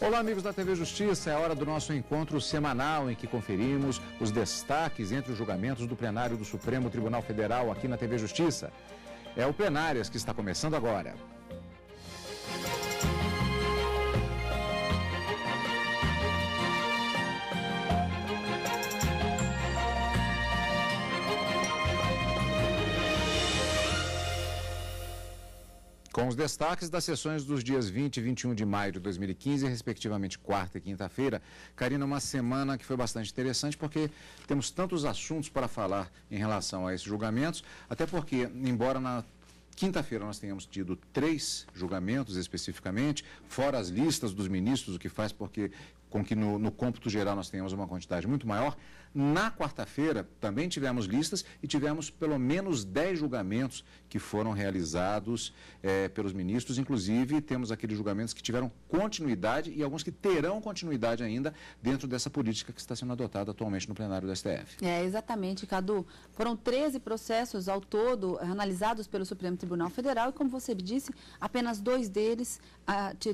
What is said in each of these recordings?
Olá, amigos da TV Justiça. É hora do nosso encontro semanal em que conferimos os destaques entre os julgamentos do plenário do Supremo Tribunal Federal aqui na TV Justiça. É o Plenárias que está começando agora. Com os destaques das sessões dos dias 20 e 21 de maio de 2015, respectivamente quarta e quinta-feira, Karina, uma semana que foi bastante interessante porque temos tantos assuntos para falar em relação a esses julgamentos, até porque, embora na quinta-feira nós tenhamos tido 3 julgamentos especificamente, fora as listas dos ministros, o que faz com que no cômputo geral nós tenhamos uma quantidade muito maior. Na quarta-feira também tivemos listas e tivemos pelo menos 10 julgamentos que foram realizados pelos ministros. Inclusive, temos aqueles julgamentos que tiveram continuidade e alguns que terão continuidade ainda dentro dessa política que está sendo adotada atualmente no plenário do STF. Exatamente, Cadu. Foram 13 processos ao todo analisados pelo Supremo Tribunal Federal e, como você disse, apenas 2 deles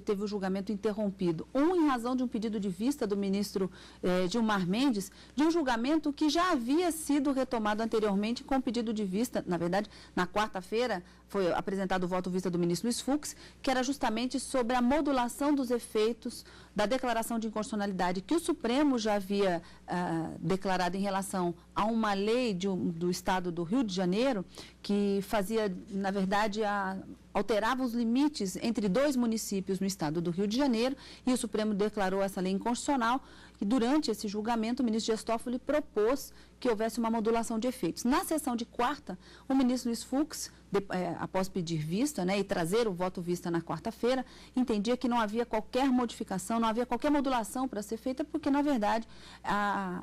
teve o julgamento interrompido. Um em razão de um pedido de vista do ministro Gilmar Mendes, de um julgamento que já havia sido retomado anteriormente com pedido de vista. Na verdade, na quarta-feira foi apresentado o voto-vista do ministro Luiz Fux, que era justamente sobre a modulação dos efeitos da declaração de inconstitucionalidade que o Supremo já havia declarado em relação a uma lei do Estado do Rio de Janeiro, que fazia, na verdade, alterava os limites entre 2 municípios no Estado do Rio de Janeiro, e o Supremo declarou essa lei inconstitucional. E durante esse julgamento, o ministro Dias Toffoli propôs que houvesse uma modulação de efeitos. Na sessão de quarta, o ministro Luiz Fux, após pedir vista, e trazer o voto vista na quarta-feira, entendia que não havia qualquer modificação, não havia qualquer modulação para ser feita, porque, na verdade,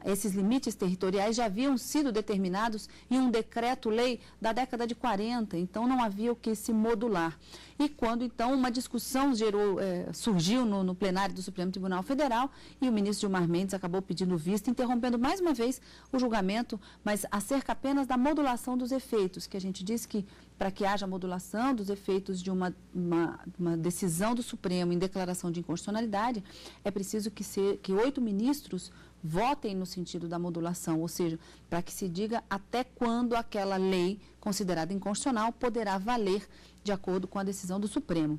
esses limites territoriais já haviam sido determinados em um decreto-lei da década de 40, então não havia o que se modular. E quando, então, uma discussão surgiu no plenário do Supremo Tribunal Federal e o ministro Gilmar Mendes acabou pedindo vista, interrompendo mais uma vez o julgamento, mas acerca apenas da modulação dos efeitos, que a gente disse que, para que haja modulação dos efeitos de uma decisão do Supremo em declaração de inconstitucionalidade, é preciso que 8 ministros votem no sentido da modulação, ou seja, para que se diga até quando aquela lei considerada inconstitucional poderá valer de acordo com a decisão do Supremo.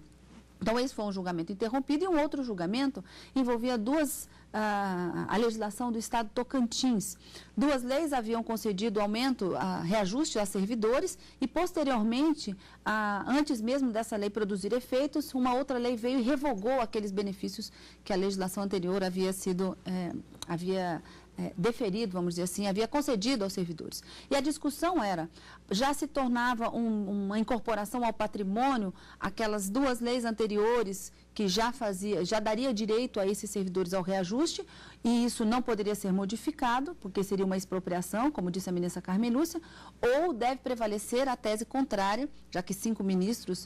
Então, esse foi um julgamento interrompido, e um outro julgamento envolvia a legislação do Estado de Tocantins. 2 leis haviam concedido aumento, reajuste a servidores e, posteriormente, antes mesmo dessa lei produzir efeitos, uma outra lei veio e revogou aqueles benefícios que a legislação anterior havia deferido, vamos dizer assim, havia concedido aos servidores. E a discussão já se tornava uma incorporação ao patrimônio, aquelas 2 leis anteriores que já daria direito a esses servidores ao reajuste, e isso não poderia ser modificado, porque seria uma expropriação, como disse a ministra Carmen Lúcia, ou deve prevalecer a tese contrária, já que 5 ministros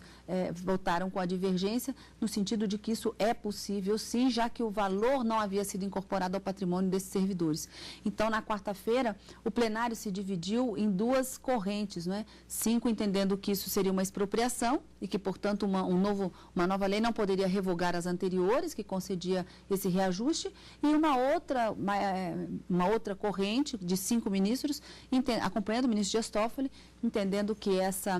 votaram com a divergência, no sentido de que isso é possível, sim, já que o valor não havia sido incorporado ao patrimônio desses servidores. Então, na quarta-feira, o plenário se dividiu em 2 correntes, 5 entendendo que isso seria uma expropriação e que, portanto, uma nova lei não poderia revogar as anteriores, que concedia esse reajuste, e uma outra corrente de 5 ministros, acompanhando o ministro Dias Toffoli, entendendo que essa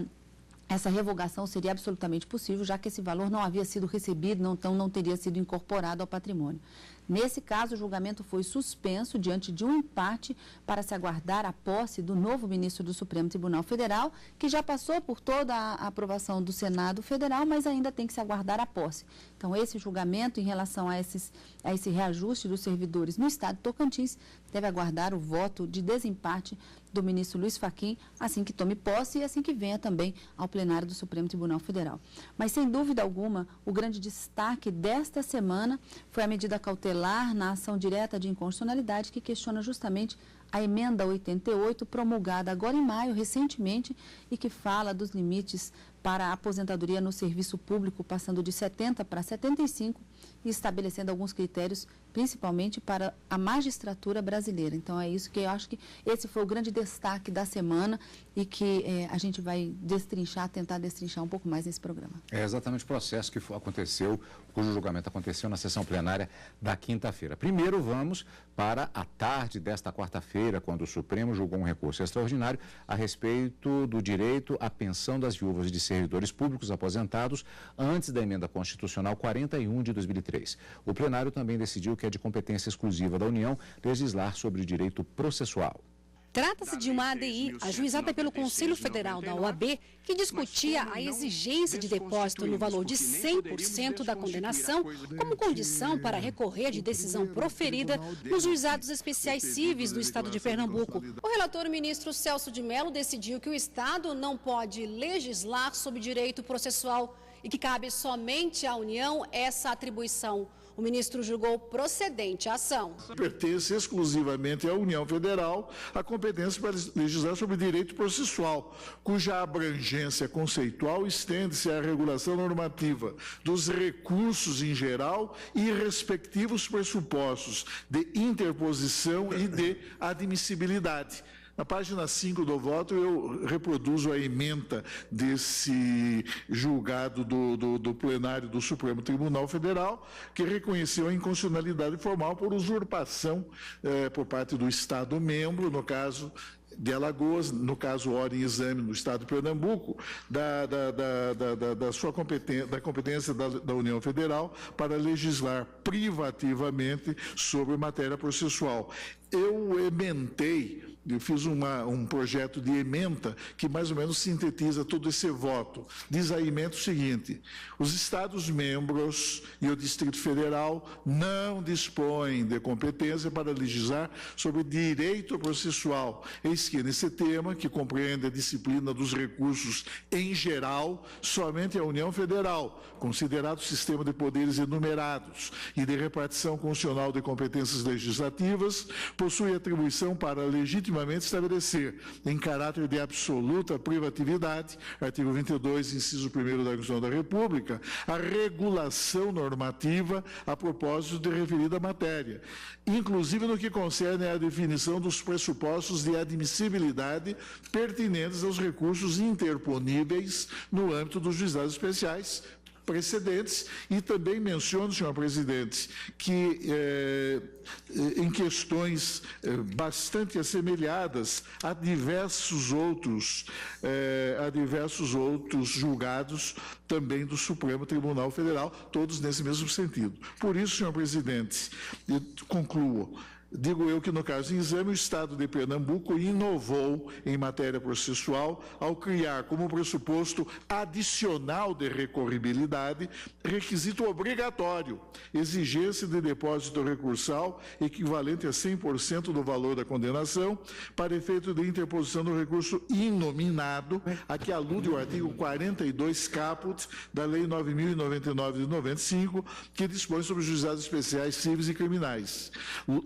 revogação seria absolutamente possível, já que esse valor não havia sido recebido, então não teria sido incorporado ao patrimônio. Nesse caso, o julgamento foi suspenso diante de um empate para se aguardar a posse do novo ministro do Supremo Tribunal Federal, que já passou por toda a aprovação do Senado Federal, mas ainda tem que se aguardar a posse. Então, esse julgamento em relação a esse reajuste dos servidores no Estado de Tocantins deve aguardar o voto de desempate do ministro Luiz Fachin, assim que tome posse e assim que venha também ao plenário do Supremo Tribunal Federal. Mas, sem dúvida alguma, o grande destaque desta semana foi a medida cautelar na ação direta de inconstitucionalidade que questiona justamente a emenda 88, promulgada agora em maio, recentemente, e que fala dos limites para a aposentadoria no serviço público, passando de 70 para 75 e estabelecendo alguns critérios, principalmente para a magistratura brasileira. Então, é isso que eu acho que esse foi o grande destaque da semana e que a gente vai tentar destrinchar um pouco mais nesse programa. É exatamente o processo que aconteceu, cujo julgamento aconteceu na sessão plenária da quinta-feira. Primeiro, vamos para a tarde desta quarta-feira, quando o Supremo julgou um recurso extraordinário a respeito do direito à pensão das viúvas de servidores públicos aposentados antes da emenda constitucional 41 de 2003. O plenário também decidiu que é de competência exclusiva da União legislar sobre o direito processual. Trata-se de uma ADI ajuizada pelo Conselho Federal da OAB, que discutia a exigência de depósito no valor de 100% da condenação como condição para recorrer de decisão proferida nos juizados especiais cíveis do Estado de Pernambuco. O relator, ministro Celso de Mello, decidiu que o Estado não pode legislar sobre direito processual e que cabe somente à União essa atribuição. O ministro julgou procedente a ação. Pertence exclusivamente à União Federal a competência para legislar sobre direito processual, cuja abrangência conceitual estende-se à regulação normativa dos recursos em geral e respectivos pressupostos de interposição e de admissibilidade. Na página 5 do voto, eu reproduzo a ementa desse julgado do plenário do Supremo Tribunal Federal, que reconheceu a inconstitucionalidade formal por usurpação por parte do Estado-membro, no caso de Alagoas, no caso hora em exame no Estado de Pernambuco, da competência da União Federal para legislar privativamente sobre matéria processual. Eu fiz um projeto de ementa que mais ou menos sintetiza todo esse voto. Diz a ementa o seguinte: os Estados-membros e o Distrito Federal não dispõem de competência para legislar sobre direito processual. Eis que, nesse tema, que compreende a disciplina dos recursos em geral, somente a União Federal, considerado o sistema de poderes enumerados e de repartição constitucional de competências legislativas, possui atribuição para legitimamente estabelecer, em caráter de absoluta privatividade, artigo 22, inciso 1º da Constituição da República, a regulação normativa a propósito de referida matéria, inclusive no que concerne à definição dos pressupostos de admissibilidade pertinentes aos recursos interponíveis no âmbito dos juizados especiais precedentes, e também menciono, senhor presidente, que em questões bastante assemelhadas a diversos outros julgados também do Supremo Tribunal Federal, todos nesse mesmo sentido. Por isso, senhor presidente, eu concluo. Digo eu que, no caso em exame, o Estado de Pernambuco inovou em matéria processual ao criar como pressuposto adicional de recorribilidade requisito obrigatório, exigência de depósito recursal equivalente a 100% do valor da condenação para efeito de interposição do recurso inominado, a que alude o artigo 42 caput da Lei 9.099 de 95, que dispõe sobre os juizados especiais cíveis e criminais.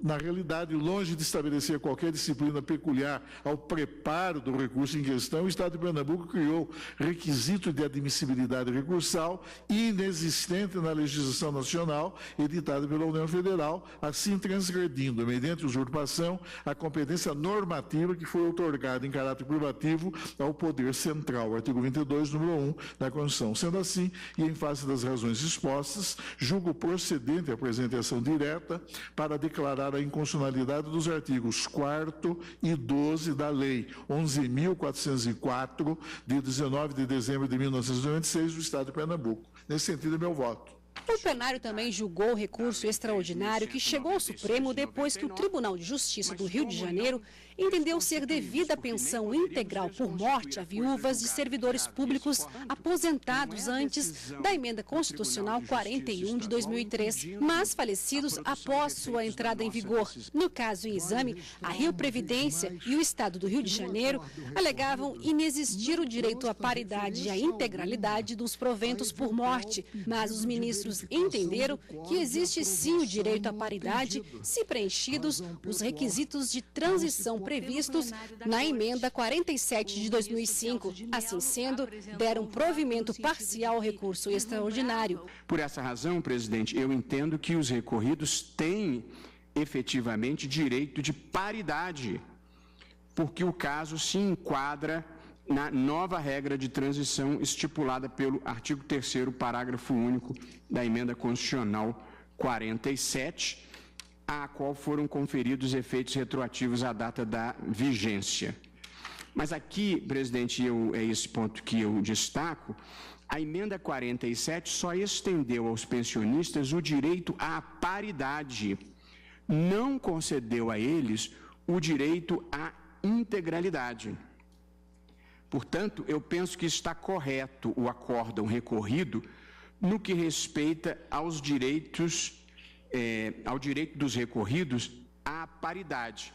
Na realidade, longe de estabelecer qualquer disciplina peculiar ao preparo do recurso em questão, o Estado de Pernambuco criou requisito de admissibilidade recursal inexistente na legislação nacional editada pela União Federal, assim transgredindo, mediante usurpação, a competência normativa que foi outorgada em caráter privativo ao Poder Central, artigo 22, número 1 da Constituição. Sendo assim, e em face das razões expostas, julgo procedente a presente ação direta para declarar a inconstitucionalidade dos artigos 4º e 12 da Lei 11.404, de 19 de dezembro de 1996, do Estado de Pernambuco. Nesse sentido, é meu voto. O plenário também julgou o recurso extraordinário que chegou ao Supremo depois que o Tribunal de Justiça do Rio de Janeiro entendeu ser devida a pensão integral por morte a viúvas de servidores públicos aposentados antes da emenda constitucional 41 de 2003, mas falecidos após sua entrada em vigor. No caso em exame, a Rio Previdência e o Estado do Rio de Janeiro alegavam inexistir o direito à paridade e à integralidade dos proventos por morte, mas os ministros ministros entenderam que existe sim o direito à paridade se preenchidos os requisitos de transição previstos na emenda 47 de 2005. Assim sendo, deram provimento parcial ao recurso extraordinário. Por essa razão, presidente, eu entendo que os recorridos têm efetivamente direito de paridade, porque o caso se enquadra na nova regra de transição estipulada pelo artigo 3º, parágrafo único da emenda constitucional 47, a qual foram conferidos efeitos retroativos à data da vigência. Mas aqui, presidente, é esse ponto que eu destaco, a emenda 47 só estendeu aos pensionistas o direito à paridade, não concedeu a eles o direito à integralidade. Portanto, eu penso que está correto o acórdão recorrido no que respeita aos direitos, ao direito dos recorridos à paridade.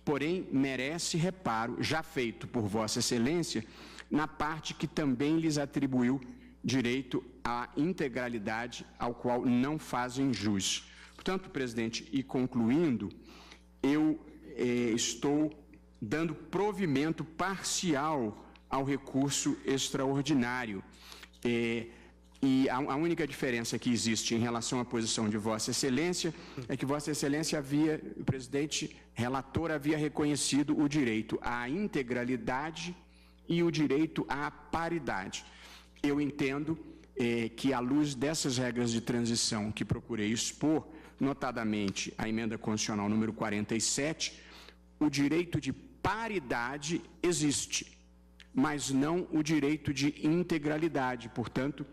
Porém, merece reparo, já feito por Vossa Excelência, na parte que também lhes atribuiu direito à integralidade, ao qual não fazem jus. Portanto, presidente, e concluindo, eu estou dando provimento parcial ao recurso extraordinário. E a única diferença que existe em relação à posição de Vossa Excelência é que Vossa Excelência o presidente relator havia reconhecido o direito à integralidade e o direito à paridade. Eu entendo que, à luz dessas regras de transição que procurei expor, notadamente a emenda constitucional número 47, o direito de paridade existe, mas não o direito de integralidade. Portanto,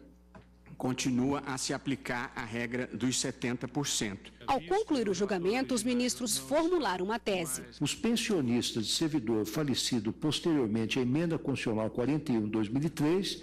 continua a se aplicar a regra dos 70%. Ao concluir o julgamento, os ministros formularam uma tese. Os pensionistas de servidor falecido posteriormente à emenda constitucional 41 de 2003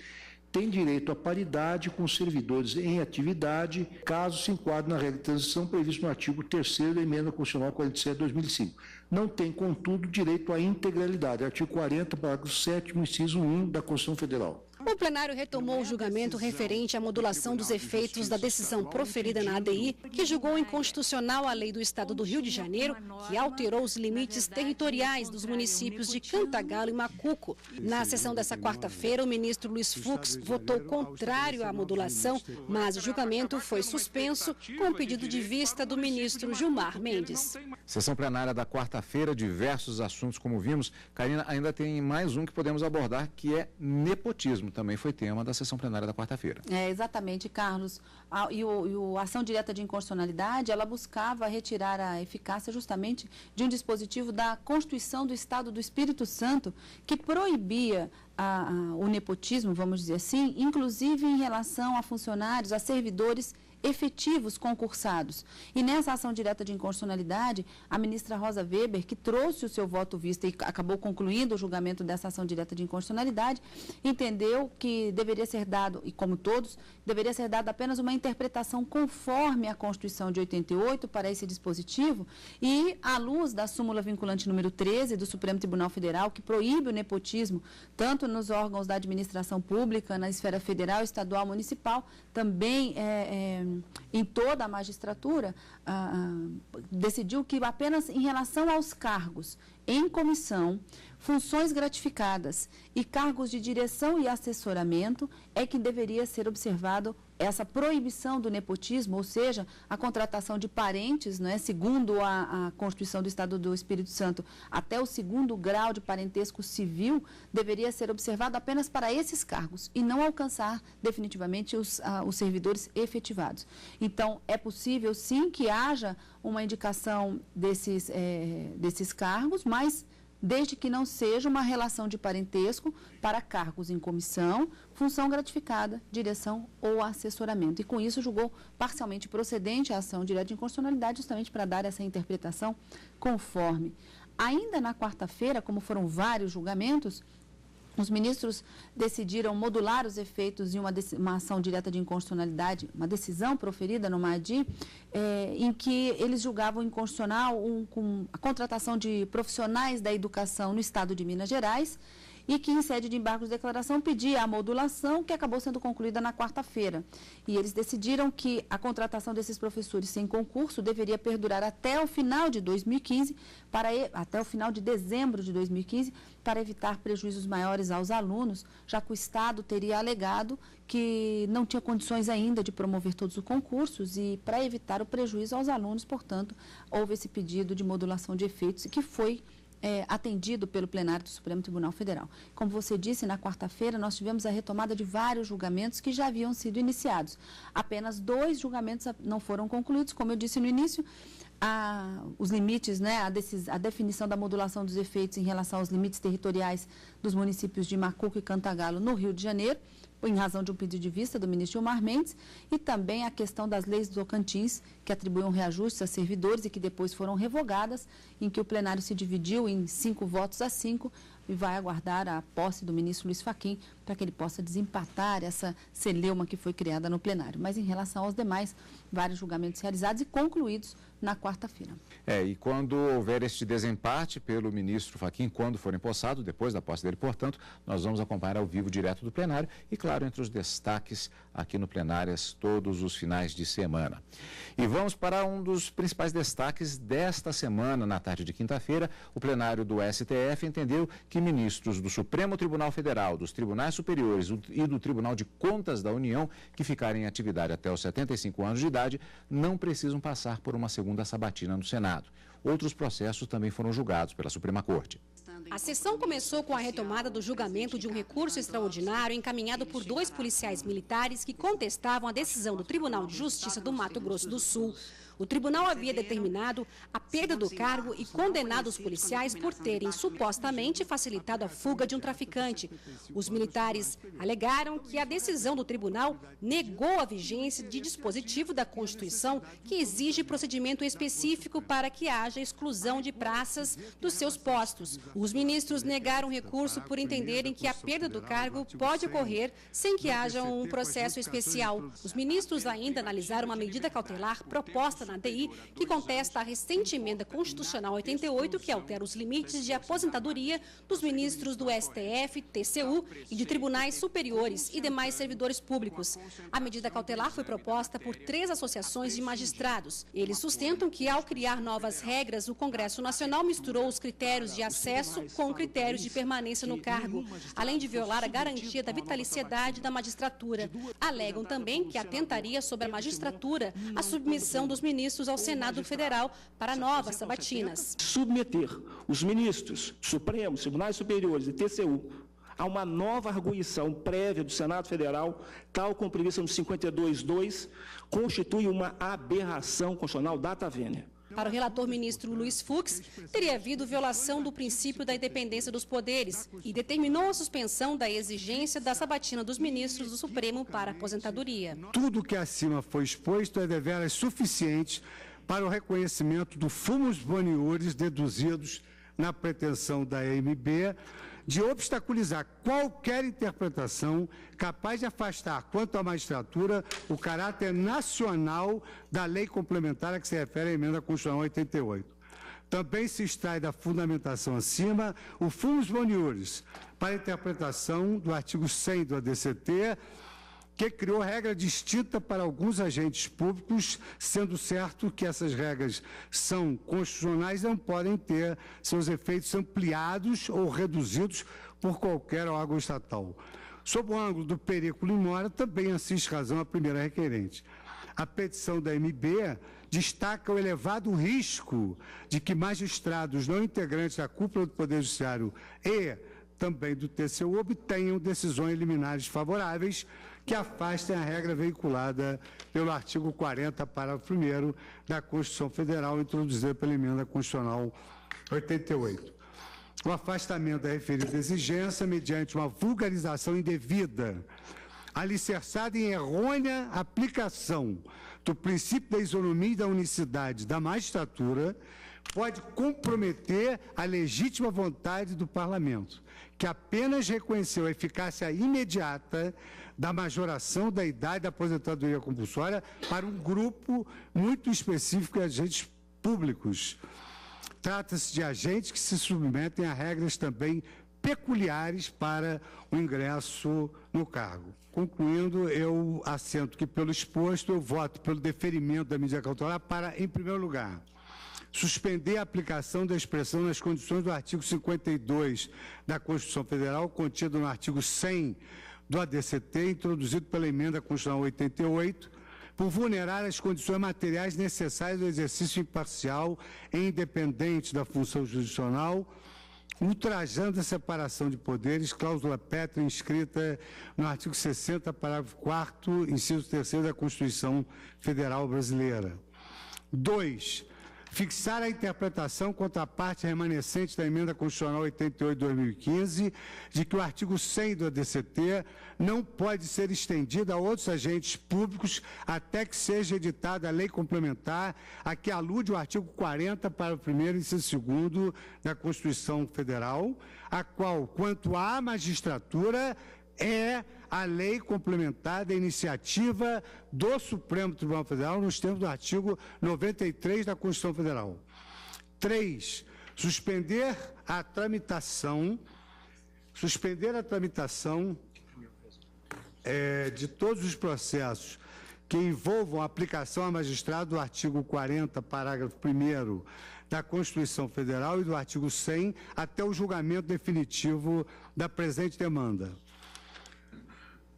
têm direito à paridade com servidores em atividade, caso se enquadre na regra de transição prevista no artigo 3º da emenda constitucional 47 de 2005. Não tem, contudo, direito à integralidade, artigo 40, parágrafo 7º, inciso 1 da Constituição Federal. O plenário retomou o julgamento referente à modulação dos efeitos da decisão proferida na ADI, que julgou inconstitucional a lei do Estado do Rio de Janeiro, que alterou os limites territoriais dos municípios de Cantagalo e Macuco. Na sessão dessa quarta-feira, o ministro Luiz Fux votou contrário à modulação, mas o julgamento foi suspenso com o pedido de vista do ministro Gilmar Mendes. Sessão plenária da quarta-feira, diversos assuntos, como vimos. Karina, ainda tem mais um que podemos abordar, que é nepotismo. Também foi tema da sessão plenária da quarta-feira. Exatamente, Carlos. A ação direta de inconstitucionalidade, ela buscava retirar a eficácia justamente de um dispositivo da Constituição do Estado do Espírito Santo, que proibia o nepotismo, vamos dizer assim, inclusive em relação a funcionários, a servidores efetivos concursados. E nessa ação direta de inconstitucionalidade, a ministra Rosa Weber, que trouxe o seu voto vista e acabou concluindo o julgamento dessa ação direta de inconstitucionalidade, entendeu que deveria ser dado, e como todos, deveria ser dada apenas uma interpretação conforme a Constituição de 88 para esse dispositivo e, à luz da súmula vinculante número 13 do Supremo Tribunal Federal, que proíbe o nepotismo tanto nos órgãos da administração pública, na esfera federal, estadual, municipal, também em toda a magistratura, decidiu que apenas em relação aos cargos em comissão, funções gratificadas e cargos de direção e assessoramento é que deveria ser observado essa proibição do nepotismo, ou seja, a contratação de parentes, não é, segundo a Constituição do Estado do Espírito Santo, até o 2º grau de parentesco civil, deveria ser observado apenas para esses cargos e não alcançar definitivamente os servidores efetivados. Então, é possível, sim, que haja uma indicação desses cargos, mas desde que não seja uma relação de parentesco para cargos em comissão, função gratificada, direção ou assessoramento. E com isso julgou parcialmente procedente a ação direta de inconstitucionalidade, justamente para dar essa interpretação conforme. Ainda na quarta-feira, como foram vários julgamentos, os ministros decidiram modular os efeitos de uma ação direta de inconstitucionalidade, uma decisão proferida no MADI, em que eles julgavam inconstitucional com a contratação de profissionais da educação no estado de Minas Gerais e que, em sede de embargo de declaração, pedia a modulação, que acabou sendo concluída na quarta-feira. E eles decidiram que a contratação desses professores sem concurso deveria perdurar até o final de 2015, até o final de dezembro de 2015, para evitar prejuízos maiores aos alunos, já que o Estado teria alegado que não tinha condições ainda de promover todos os concursos e, para evitar o prejuízo aos alunos, portanto, houve esse pedido de modulação de efeitos que foi atendido pelo plenário do Supremo Tribunal Federal. Como você disse, na quarta-feira nós tivemos a retomada de vários julgamentos que já haviam sido iniciados. Apenas 2 julgamentos não foram concluídos, como eu disse no início. Os limites, a definição da modulação dos efeitos em relação aos limites territoriais dos municípios de Macuco e Cantagalo, no Rio de Janeiro, em razão de um pedido de vista do ministro Gilmar Mendes, e também a questão das leis do Tocantins, que atribuíam reajustes a servidores e que depois foram revogadas, em que o plenário se dividiu em 5 votos a 5, e vai aguardar a posse do ministro Luiz Fachin para que ele possa desempatar essa celeuma que foi criada no plenário. Mas em relação aos demais, vários julgamentos realizados e concluídos na quarta-feira. E quando houver este desempate pelo ministro Fachin, quando for empossado, depois da posse dele, portanto, nós vamos acompanhar ao vivo direto do plenário e, claro, entre os destaques aqui no Plenárias todos os finais de semana. E vamos para um dos principais destaques desta semana. Na tarde de quinta-feira, o plenário do STF entendeu que ministros do Supremo Tribunal Federal, dos Tribunais Superiores e do Tribunal de Contas da União, que ficarem em atividade até os 75 anos de idade, não precisam passar por uma segunda sabatina no Senado. Outros processos também foram julgados pela Suprema Corte. A sessão começou com a retomada do julgamento de um recurso extraordinário encaminhado por 2 policiais militares que contestavam a decisão do Tribunal de Justiça do Mato Grosso do Sul. O tribunal havia determinado a perda do cargo e condenado os policiais por terem supostamente facilitado a fuga de um traficante. Os militares alegaram que a decisão do tribunal negou a vigência de dispositivo da Constituição que exige procedimento específico para que haja exclusão de praças dos seus postos. Os ministros negaram o recurso por entenderem que a perda do cargo pode ocorrer sem que haja um processo especial. Os ministros ainda analisaram uma medida cautelar proposta na ADI, que contesta a recente emenda constitucional 88, que altera os limites de aposentadoria dos ministros do STF, TCU e de tribunais superiores e demais servidores públicos. A medida cautelar foi proposta por 3 associações de magistrados. Eles sustentam que, ao criar novas regras, o Congresso Nacional misturou os critérios de acesso com critérios de permanência no cargo, além de violar a garantia da vitaliciedade da magistratura. Alegam também que atentaria sobre a magistratura a submissão dos ministros ao Senado Federal para novas sabatinas. Submeter os ministros Supremos, Tribunais Superiores e TCU a uma nova arguição prévia do Senado Federal, tal como prevista no 52.2, constitui uma aberração constitucional data vênia. Para o relator ministro Luiz Fux, teria havido violação do princípio da independência dos poderes e determinou a suspensão da exigência da sabatina dos ministros do Supremo para aposentadoria. Tudo que acima foi exposto é deveras suficiente para o reconhecimento do fumus boniuris deduzidos na pretensão da AMB de obstaculizar qualquer interpretação capaz de afastar, quanto à magistratura, o caráter nacional da lei complementar a que se refere a emenda constitucional 88. Também se extrai da fundamentação acima o fumus boniuris para a interpretação do artigo 100 do ADCT, que criou regra distinta para alguns agentes públicos, sendo certo que essas regras são constitucionais e não podem ter seus efeitos ampliados ou reduzidos por qualquer órgão estatal. Sob o ângulo do periculo in mora, também assiste razão a primeira requerente. A petição da MB destaca o elevado risco de que magistrados não integrantes da cúpula do Poder Judiciário e também do TCU obtenham decisões liminares favoráveis que afastem a regra veiculada pelo artigo 40, parágrafo 1º da Constituição Federal, introduzida pela emenda constitucional 88. O afastamento da referida exigência mediante uma vulgarização indevida, alicerçada em errônea aplicação do princípio da isonomia e da unicidade da magistratura, pode comprometer a legítima vontade do Parlamento, que apenas reconheceu a eficácia imediata da majoração da idade da aposentadoria compulsória para um grupo muito específico de agentes públicos. Trata-se de agentes que se submetem a regras também peculiares para o ingresso no cargo. Concluindo, eu assento que, pelo exposto, eu voto pelo deferimento da medida cautelar para, em primeiro lugar, suspender a aplicação da expressão nas condições do artigo 52 da Constituição Federal, contido no artigo 100 do ADCT, introduzido pela emenda constitucional 88, por vulnerar as condições materiais necessárias do exercício imparcial e independente da função jurisdicional, ultrajando a separação de poderes, cláusula pétrea inscrita no artigo 60, parágrafo 4º, inciso 3º da Constituição Federal Brasileira. 2. Fixar a interpretação contra a parte remanescente da Emenda Constitucional 88 de 2015, de que o artigo 100 do ADCT não pode ser estendido a outros agentes públicos até que seja editada a lei complementar a que alude o artigo 40, parágrafo 1º, inciso 2º da Constituição Federal, a qual, quanto à magistratura, é a lei complementar da iniciativa do Supremo Tribunal Federal nos termos do artigo 93 da Constituição Federal. 3. Suspender a tramitação de todos os processos que envolvam a aplicação a magistrado do artigo 40, parágrafo 1º da Constituição Federal e do artigo 100 até o julgamento definitivo da presente demanda.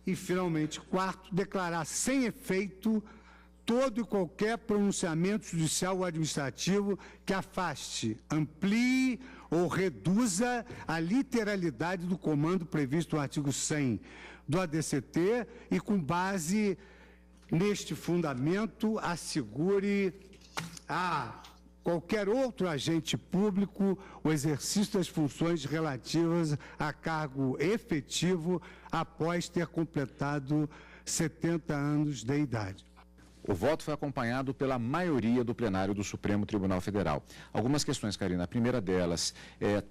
E, finalmente, 4, declarar sem efeito todo e qualquer pronunciamento judicial ou administrativo que afaste, amplie ou reduza a literalidade do comando previsto no artigo 100 do ADCT e, com base neste fundamento, assegure a qualquer outro agente público o exercício das funções relativas a cargo efetivo após ter completado 70 anos de idade. O voto foi acompanhado pela maioria do plenário do Supremo Tribunal Federal. Algumas questões, Karina. A primeira delas,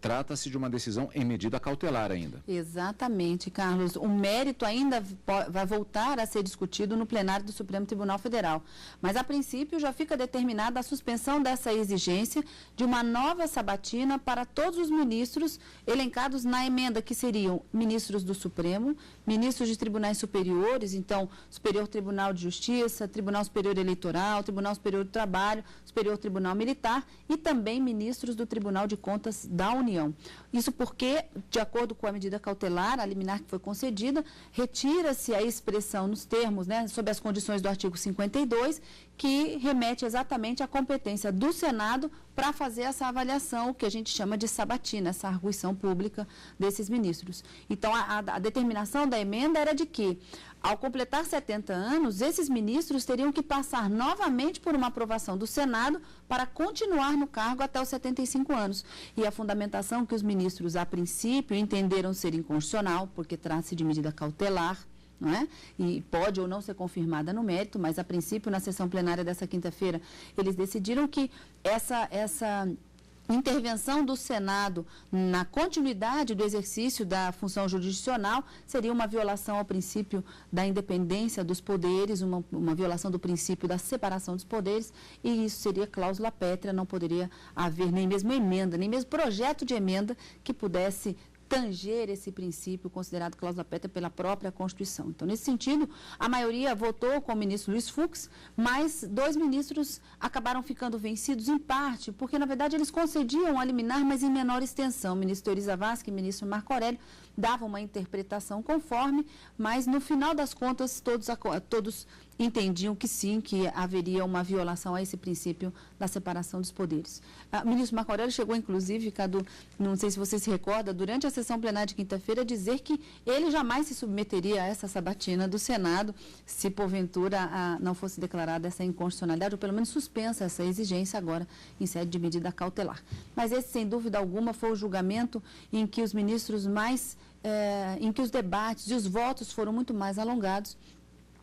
trata-se de uma decisão em medida cautelar ainda. Exatamente, Carlos. O mérito ainda vai voltar a ser discutido no plenário do Supremo Tribunal Federal. Mas, a princípio, já fica determinada a suspensão dessa exigência de uma nova sabatina para todos os ministros elencados na emenda, que seriam ministros do Supremo, ministros de tribunais superiores, então, Superior Tribunal de Justiça, Tribunal Superior Eleitoral, Tribunal Superior do Trabalho, Superior Tribunal Militar e também ministros do Tribunal de Contas da União. Isso porque, de acordo com a medida cautelar, a liminar que foi concedida, retira-se a expressão nos termos, sob as condições do artigo 52, que remete exatamente à competência do Senado para fazer essa avaliação, o que a gente chama de sabatina, essa arguição pública desses ministros. Então, a determinação da emenda era de que, ao completar 70 anos, esses ministros teriam que passar novamente por uma aprovação do Senado para continuar no cargo até os 75 anos. E a fundamentação que os ministros, a princípio, entenderam ser inconstitucional, porque trata-se de medida cautelar, não é? E pode ou não ser confirmada no mérito, mas, a princípio, na sessão plenária dessa quinta-feira, eles decidiram que essa intervenção do Senado na continuidade do exercício da função jurisdicional seria uma violação ao princípio da independência dos poderes, uma violação do princípio da separação dos poderes, e isso seria cláusula pétrea, não poderia haver nem mesmo emenda, nem mesmo projeto de emenda que pudesse tanger esse princípio considerado cláusula pétrea pela própria Constituição. Então, nesse sentido, a maioria votou com o ministro Luiz Fux, mas 2 ministros acabaram ficando vencidos em parte, porque, na verdade, eles concediam a liminar, mas em menor extensão. O ministro Teori Zavascki e o ministro Marco Aurélio davam uma interpretação conforme, mas, no final das contas, todos entendiam que sim, que haveria uma violação a esse princípio da separação dos poderes. O ministro Marco Aurélio chegou, inclusive, Cadu, não sei se você se recorda, durante a sessão plenária de quinta-feira, a dizer que ele jamais se submeteria a essa sabatina do Senado se, porventura, não fosse declarada essa inconstitucionalidade, ou pelo menos suspensa essa exigência agora em sede de medida cautelar. Mas esse, sem dúvida alguma, foi o julgamento em que os ministros em que os debates e os votos foram muito mais alongados,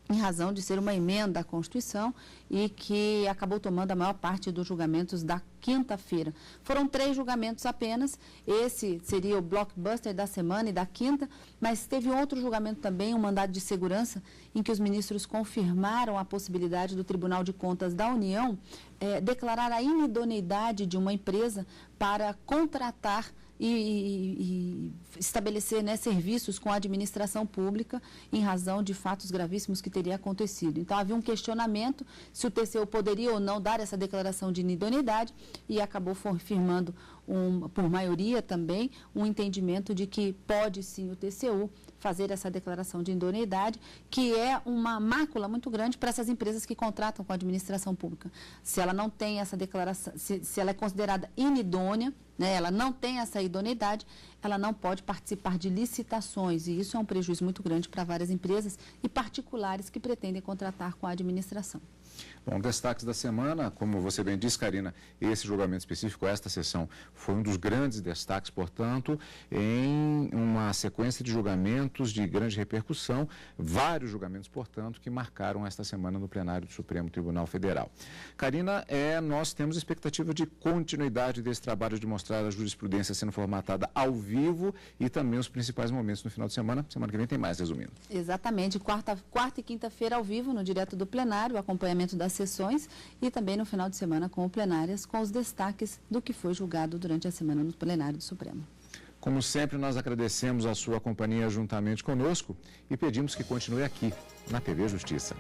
em razão de ser uma emenda à Constituição e que acabou tomando a maior parte dos julgamentos da quinta-feira. Foram 3 julgamentos apenas, esse seria o blockbuster da semana e da quinta, mas teve outro julgamento também, um mandado de segurança, em que os ministros confirmaram a possibilidade do Tribunal de Contas da União declarar a inidoneidade de uma empresa para contratar e estabelecer, né, serviços com a administração pública em razão de fatos gravíssimos que teria acontecido. Então, havia um questionamento se o TCU poderia ou não dar essa declaração de inidoneidade e acabou firmando, por maioria também, um entendimento de que pode sim o TCU fazer essa declaração de idoneidade, que é uma mácula muito grande para essas empresas que contratam com a administração pública. Se ela não tem essa declaração, se ela é considerada inidônea, né, ela não tem essa idoneidade, ela não pode participar de licitações, e isso é um prejuízo muito grande para várias empresas e particulares que pretendem contratar com a administração. Bom, destaques da semana, como você bem disse, Karina, esse julgamento específico, esta sessão, foi um dos grandes destaques, portanto, em uma sequência de julgamentos de grande repercussão, vários julgamentos, portanto, que marcaram esta semana no plenário do Supremo Tribunal Federal. Karina, nós temos expectativa de continuidade desse trabalho de mostrar a jurisprudência sendo formatada ao vivo e também os principais momentos no final de semana. Semana que vem tem mais, resumindo. Exatamente, quarta e quinta-feira ao vivo, no direto do plenário, o acompanhamento das sessões e também no final de semana com plenárias, com os destaques do que foi julgado durante a semana no plenário do Supremo. Como sempre, nós agradecemos a sua companhia juntamente conosco e pedimos que continue aqui, na TV Justiça.